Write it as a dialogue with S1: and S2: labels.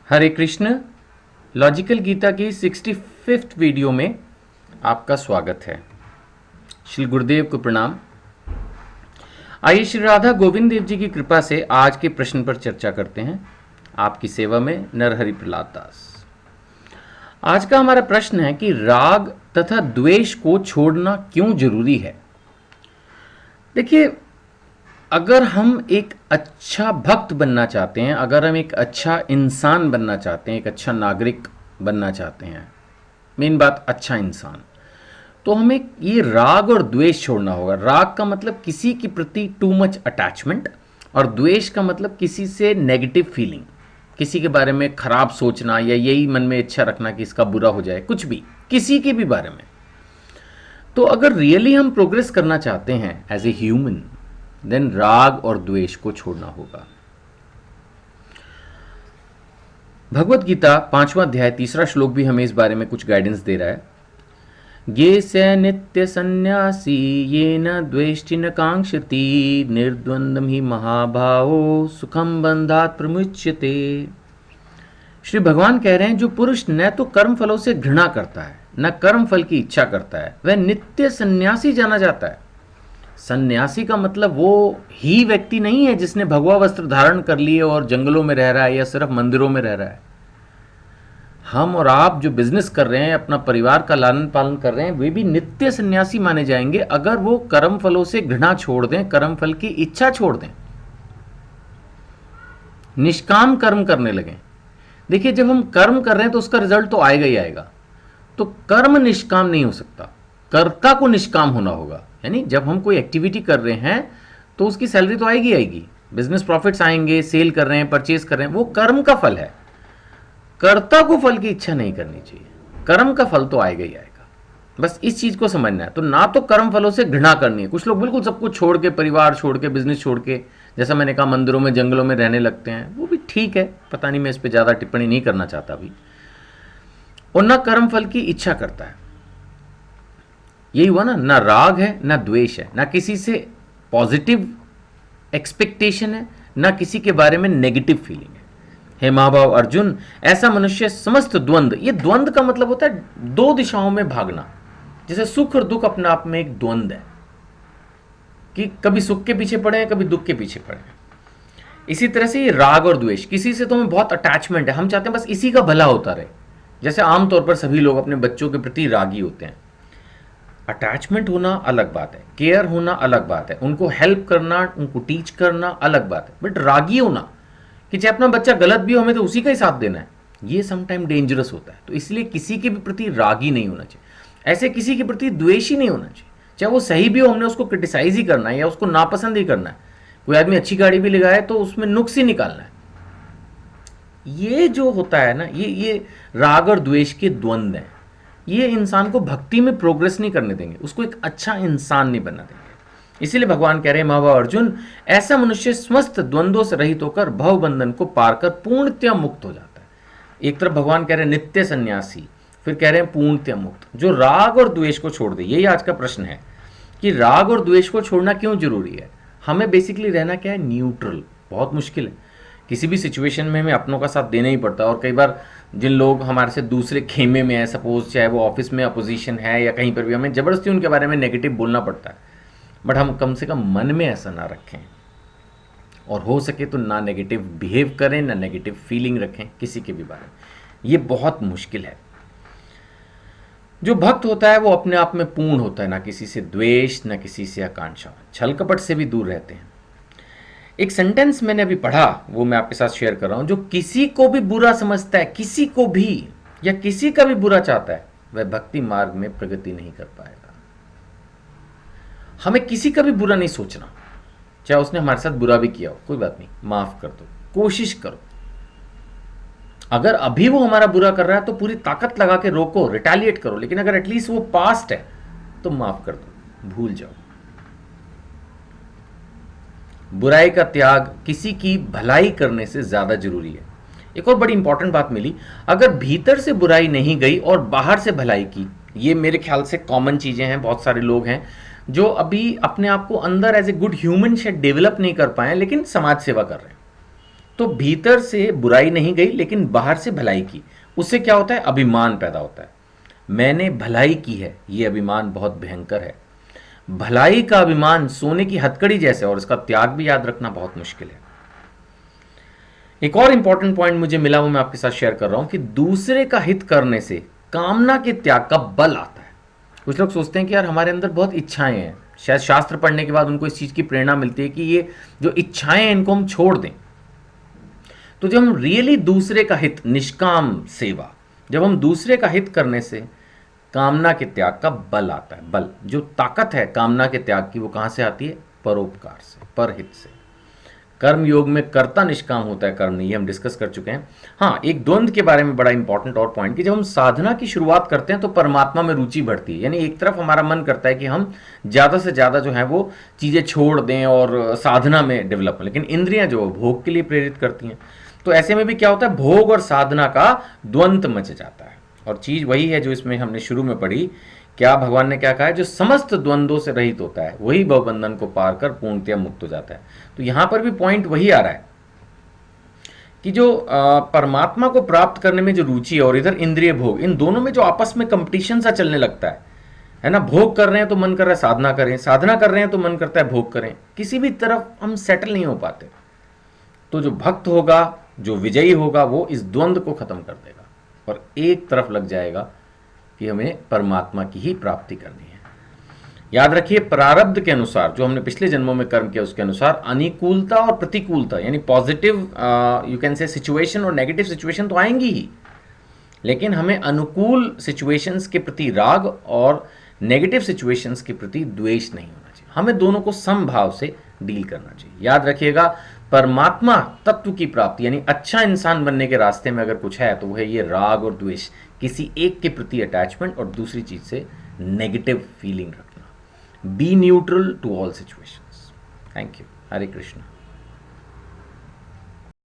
S1: हरे Krishna. Logical Gita की 65th video में आपका स्वागत है। श्री गुरुदेव को प्रणाम। आइए श्री राधा गोविंद देव जी की कृपा से आज के प्रश्न पर चर्चा करते हैं। आपकी सेवा में नरहरि प्रहलाद दास। आज का हमारा प्रश्न है कि राग तथा द्वेष को छोड़ना क्यों जरूरी है। देखिए, अगर हम एक अच्छा भक्त बनना चाहते हैं, अगर हम एक अच्छा इंसान बनना चाहते हैं, एक अच्छा नागरिक बनना चाहते हैं, मेन बात अच्छा इंसान, तो हमें ये राग और द्वेष छोड़ना होगा। राग का मतलब किसी के प्रति टू मच अटैचमेंट, और द्वेष का मतलब किसी से नेगेटिव फीलिंग, किसी के बारे में खराब सोचना या यही मन में इच्छा रखना कि इसका बुरा हो जाए, कुछ भी, किसी के भी बारे में। तो अगर रियली हम प्रोग्रेस करना चाहते हैं एज ए ह्यूमन, देन राग और द्वेष को छोड़ना होगा। भगवत गीता 5वां अध्याय 3रा श्लोक भी हमें इस बारे में कुछ गाइडेंस दे रहा है। ये स नित्य संन्यासी ये न द्वेष्टि न कांक्षति निर्द्वंद्वम ही महाभावो सुखम बंधात प्रमुच्यते। श्री भगवान कह रहे हैं, जो पुरुष न तो कर्म फलों से घृणा करता है न कर्म फल की इच्छा करता है, वह नित्य सन्यासी जाना जाता है। सन्यासी का मतलब वो ही व्यक्ति नहीं है जिसने भगवा वस्त्र धारण कर लिए और जंगलों में रह रहा है या सिर्फ मंदिरों में रह रहा है। हम और आप जो बिजनेस कर रहे हैं, अपना परिवार का लालन पालन कर रहे हैं, वे भी नित्य सन्यासी माने जाएंगे अगर वो कर्म फलों से घृणा छोड़ दें, कर्म फल की इच्छा छोड़ दें, निष्काम कर्म करने लगें। देखिए, जब हम कर्म कर रहे हैं तो उसका रिजल्ट तो आएगा ही आएगा। तो कर्म निष्काम नहीं हो सकता, कर्ता को निष्काम होना होगा। यानी जब हम कोई एक्टिविटी कर रहे हैं तो उसकी सैलरी तो आएगी आएगी, बिजनेस प्रॉफिट्स आएंगे, सेल कर रहे हैं, परचेज कर रहे हैं, वो कर्म का फल है। कर्ता को फल की इच्छा नहीं करनी चाहिए, कर्म का फल तो आएगा ही आएगा। बस इस चीज को समझना है। तो ना तो कर्म फलों से घृणा करनी है। कुछ लोग बिल्कुल सब कुछ छोड़ के, परिवार छोड़ के, बिजनेस छोड़ के, जैसा मैंने कहा, मंदिरों में जंगलों में रहने लगते हैं। वो भी ठीक है, पता नहीं, मैं इस पर ज्यादा टिप्पणी नहीं करना चाहता अभी। और ना कर्म फल की इच्छा करता है। यही हुआ ना राग है ना द्वेष है, ना किसी से पॉजिटिव एक्सपेक्टेशन है, ना किसी के बारे में नेगेटिव फीलिंग है। हे महाभाव अर्जुन, ऐसा मनुष्य समस्त द्वंद्व, ये द्वंद्व का मतलब होता है दो दिशाओं में भागना। जैसे सुख और दुख अपने आप में एक द्वंद्व है कि कभी सुख के पीछे पड़े हैं, कभी दुख के पीछे पड़े हैं। इसी तरह से ये राग और द्वेष, किसी से तो हमें बहुत अटैचमेंट है, हम चाहते हैं बस इसी का भला होता रहे। जैसे आमतौर पर सभी लोग अपने बच्चों के प्रति रागी होते हैं। अटैचमेंट होना अलग बात है, केयर होना अलग बात है, उनको हेल्प करना, उनको टीच करना अलग बात है। बट रागी होना कि चाहे अपना बच्चा गलत भी हो, हमें तो उसी का ही साथ देना है, ये समटाइम डेंजरस होता है। तो इसलिए किसी के भी प्रति रागी नहीं होना चाहिए, ऐसे किसी के प्रति द्वेषी नहीं होना चाहिए। चाहे वो सही भी हो, हमने उसको क्रिटिसाइज ही करना है या उसको नापसंद ही करना है। कोई आदमी अच्छी गाड़ी भी लगाए तो उसमें नुक्स ही निकालना है। ये जो होता है ना, ये राग और द्वेष के द्वंद्व हैं। ये इंसान को भक्ति में प्रोग्रेस नहीं करने देंगे, उसको एक अच्छा इंसान नहीं बनना देंगे। इसीलिए भगवान कह रहे हैं, महाभाव अर्जुन, ऐसा मनुष्य समस्त द्वंद्वों से रहित होकर भव बंधन को पार कर पूर्णतया मुक्त हो जाता है। एक तरफ भगवान कह रहे हैं नित्य सन्यासी, फिर कह रहे हैं पूर्णतया मुक्त, जो राग और द्वेष को छोड़ दे। यही आज का प्रश्न है कि राग और द्वेष को छोड़ना क्यों जरूरी है। हमें बेसिकली रहना क्या है, न्यूट्रल। बहुत मुश्किल है, किसी भी सिचुएशन में हमें अपनों का साथ देना ही पड़ता है। और कई बार जिन लोग हमारे से दूसरे खेमे में है, सपोज चाहे वो ऑफिस में अपोजिशन है या कहीं पर भी, हमें ज़बरदस्ती उनके बारे में नेगेटिव बोलना पड़ता है। बट हम कम से कम मन में ऐसा ना रखें, और हो सके तो ना नेगेटिव बिहेव करें, ना नेगेटिव फीलिंग रखें किसी के भी बारे में। ये बहुत मुश्किल है। जो भक्त होता है वो अपने आप में पूर्ण होता है, ना किसी से द्वेष, ना किसी से आकांक्षा, छल कपट से भी दूर रहते हैं। एक सेंटेंस मैंने अभी पढ़ा, वो मैं आपके साथ शेयर कर रहा हूं। जो किसी को भी बुरा समझता है, किसी को भी, या किसी का भी बुरा चाहता है, वह भक्ति मार्ग में प्रगति नहीं कर पाएगा। हमें किसी का भी बुरा नहीं सोचना, चाहे उसने हमारे साथ बुरा भी किया हो, कोई बात नहीं, माफ कर दो, कोशिश करो। अगर अभी वो हमारा बुरा कर रहा है तो पूरी ताकत लगा के रोको, रिटेलिएट करो। लेकिन अगर एटलीस्ट वो पास्ट है तो माफ कर दो, भूल जाओ। बुराई का त्याग किसी की भलाई करने से ज्यादा जरूरी है। एक और बड़ी इंपॉर्टेंट बात मिली, अगर भीतर से बुराई नहीं गई और बाहर से भलाई की, ये मेरे ख्याल से कॉमन चीजें हैं। बहुत सारे लोग हैं जो अभी अपने आप को अंदर एज ए गुड ह्यूमन शायद डेवलप नहीं कर पाए, लेकिन समाज सेवा कर रहे हैं। तो भीतर से बुराई नहीं गई लेकिन बाहर से भलाई की, उससे क्या होता है, अभिमान पैदा होता है। मैंने भलाई की है, ये अभिमान बहुत भयंकर है। भलाई का अभिमान सोने की हथकड़ी जैसे, और इसका त्याग भी याद रखना बहुत मुश्किल है। एक और इंपॉर्टेंट पॉइंट मुझे मिला, वो मैं आपके साथ शेयर कर रहा हूं कि दूसरे का हित करने से कामना के त्याग का बल आता है। कुछ लोग सोचते हैं कि यार हमारे अंदर बहुत इच्छाएं हैं, शायद शास्त्र पढ़ने के बाद उनको इस चीज की प्रेरणा मिलती है कि ये जो इच्छाएं हैं इनको हम छोड़ दें। तो जब हम रियली दूसरे का हित, निष्काम सेवा, जब हम दूसरे का हित करने से कामना के त्याग का बल आता है। बल, जो ताकत है कामना के त्याग की, वो कहां से आती है, परोपकार से, परहित से। कर्म योग में कर्ता निष्काम होता है, कर्म नहीं, ये हम डिस्कस कर चुके हैं। हाँ, एक द्वंद्व के बारे में बड़ा इंपॉर्टेंट और पॉइंट कि जब हम साधना की शुरुआत करते हैं तो परमात्मा में रुचि बढ़ती है। यानी एक तरफ हमारा मन करता है कि हम ज़्यादा से ज़्यादा जो है वो चीज़ें छोड़ दें और साधना में डेवलप हो, लेकिन इंद्रियां जो भोग के लिए प्रेरित करती हैं। तो ऐसे में भी क्या होता है, भोग और साधना का द्वंद्व मच जाता है। और चीज़ वही है जो इसमें हमने शुरू में पढ़ी, क्या भगवान ने क्या कहा है, जो समस्त द्वंद्वों से रहित होता है वही भवबंधन को पार कर पूर्णतया मुक्त हो जाता है। तो यहां पर भी पॉइंट वही आ रहा है कि जो परमात्मा को प्राप्त करने में जो रुचि है और इधर इंद्रिय भोग, इन दोनों में जो आपस में कंपटीशन सा चलने लगता है ना। भोग कर रहे हैं तो मन कर रहा है साधना करें, साधना कर रहे हैं तो मन करता है भोग करें, किसी भी तरफ हम सेटल नहीं हो पाते। तो जो भक्त होगा, जो विजयी होगा, वो इस द्वंद्व को खत्म कर देगा और एक तरफ लग जाएगा कि हमें परमात्मा की ही प्राप्ति करनी है। याद रखिए, प्रारब्ध के अनुसार, जो हमने पिछले जन्मों में कर्म किया उसके अनुसार अनुकूलता और प्रतिकूलता, यानी positive you can say situation और नेगेटिव सिचुएशन तो आएंगी ही, लेकिन हमें अनुकूल सिचुएशंस के प्रति राग और नेगेटिव सिचुएशंस के प्रति द्वेष नहीं होना चाहिए। हमें दोनों को समभाव से डील करना चाहिए। याद रखिएगा, परमात्मा तत्व की प्राप्ति यानी अच्छा इंसान बनने के रास्ते में अगर कुछ है तो वो है ये राग और द्वेष, किसी एक के प्रति अटैचमेंट और दूसरी चीज से नेगेटिव फीलिंग रखना। Be neutral to all situations. Thank you. Hare Krishna.